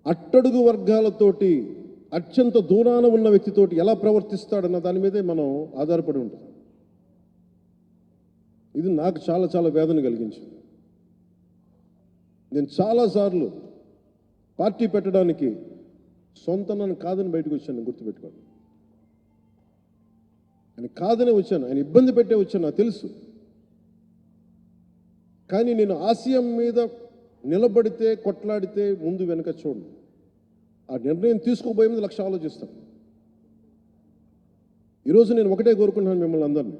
అట్టడుగు వర్గాలతోటి అత్యంత దూరాన ఉన్న వ్యక్తితోటి ఎలా ప్రవర్తిస్తాడన్న దాని మీదే మనం ఆధారపడి ఉంటాం. ఇది నాకు చాలా చాలా వేదన కలిగించింది. నేను చాలాసార్లు పార్టీ పెట్టడానికి సొంత నన్ను కాదని బయటకు వచ్చాను, గుర్తుపెట్టుకోండి. ఆయన కాదనే వచ్చాను, ఆయన ఇబ్బంది పెట్టే వచ్చాను, నాకు తెలుసు. కానీ నేను ఆశయం మీద నిలబడితే, కొట్లాడితే ముందు వెనక చూడండి. ఆ నిర్ణయం తీసుకోబోయే ముందు లక్ష ఆలోచిస్తాను. ఈరోజు నేను ఒకటే కోరుకుంటున్నాను మిమ్మల్ని అందరినీ.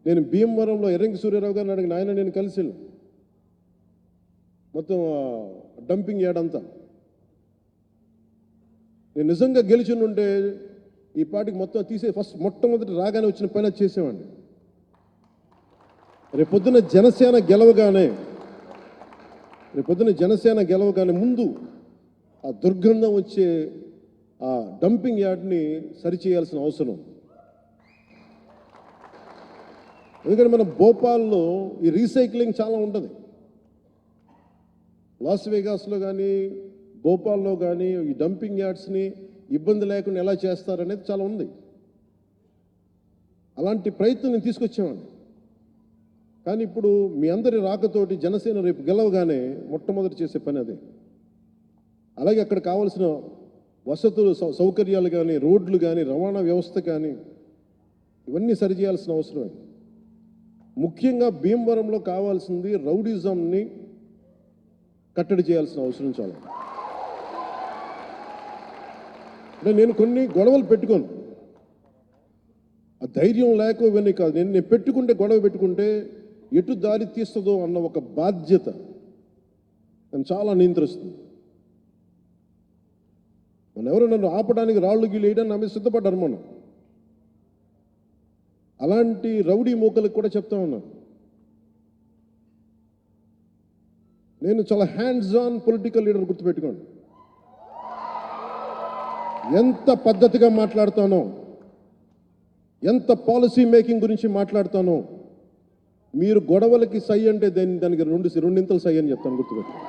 నేను భీమవరంలో ఎర్రంగి సూర్యారావు గారిని అడిగిన, ఆయన నేను కలిసి మొత్తం డంపింగ్ యార్డంతా నేను నిజంగా గెలిచి ఉంటే ఈ పార్టీకి మొత్తం తీసే మొట్టమొదటి రాగానే వచ్చిన పైన చేసేవాడిని. రేపొద్దున జనసేన గెలవగానే ముందు ఆ దుర్గంధం వచ్చే ఆ డంపింగ్ యార్డ్ని సరిచేయాల్సిన అవసరం. ఎందుకంటే మన భోపాల్లో ఈ రీసైక్లింగ్ చాలా ఉంటుంది. లాస్ వేగాస్లో కానీ భోపాల్లో కానీ ఈ డంపింగ్ యార్డ్స్ని ఇబ్బంది లేకుండా ఎలా చేస్తారనేది చాలా ఉంది. అలాంటి ప్రయత్నం నేను తీసుకొచ్చామండి. కానీ ఇప్పుడు మీ అందరి రాకతోటి జనసేన రేపు గెలవగానే మొట్టమొదటి చేసే పని అదే. అలాగే అక్కడ కావాల్సిన వసతులు, సౌకర్యాలు కానీ, రోడ్లు కానీ, రవాణా వ్యవస్థ కానీ ఇవన్నీ సరిచేయాల్సిన అవసరమే. ముఖ్యంగా భీమవరంలో కావాల్సింది రౌడిజంని కట్టడి చేయాల్సిన అవసరం చాలా. అంటే నేను కొన్ని గొడవలు పెట్టుకోను, ఆ ధైర్యం లేక ఇవన్నీ కాదు. నేను పెట్టుకుంటే, గొడవ పెట్టుకుంటే ఎటు దారి తీస్తుందో అన్న ఒక బాధ్యత నన్ను చాలా నియంత్రిస్తుంది. ఎవరు నన్ను ఆపడానికి, రాళ్ళు గీళ్ళు వేయడానికి నా మీద సిద్ధపడ్డారు. మనం అలాంటి రౌడీ మూకలకు కూడా చెప్తా ఉన్నాను, నేను చాలా హ్యాండ్స్ ఆన్ పొలిటికల్ లీడర్, గుర్తుపెట్టుకోండి. ఎంత పద్ధతిగా మాట్లాడతానో, ఎంత పాలసీ మేకింగ్ గురించి మాట్లాడతానో, మీరు గొడవలకి సై అంటే దానికి రెండింతలు సై అని చెప్తాను, గుర్తుపెట్టుకోండి.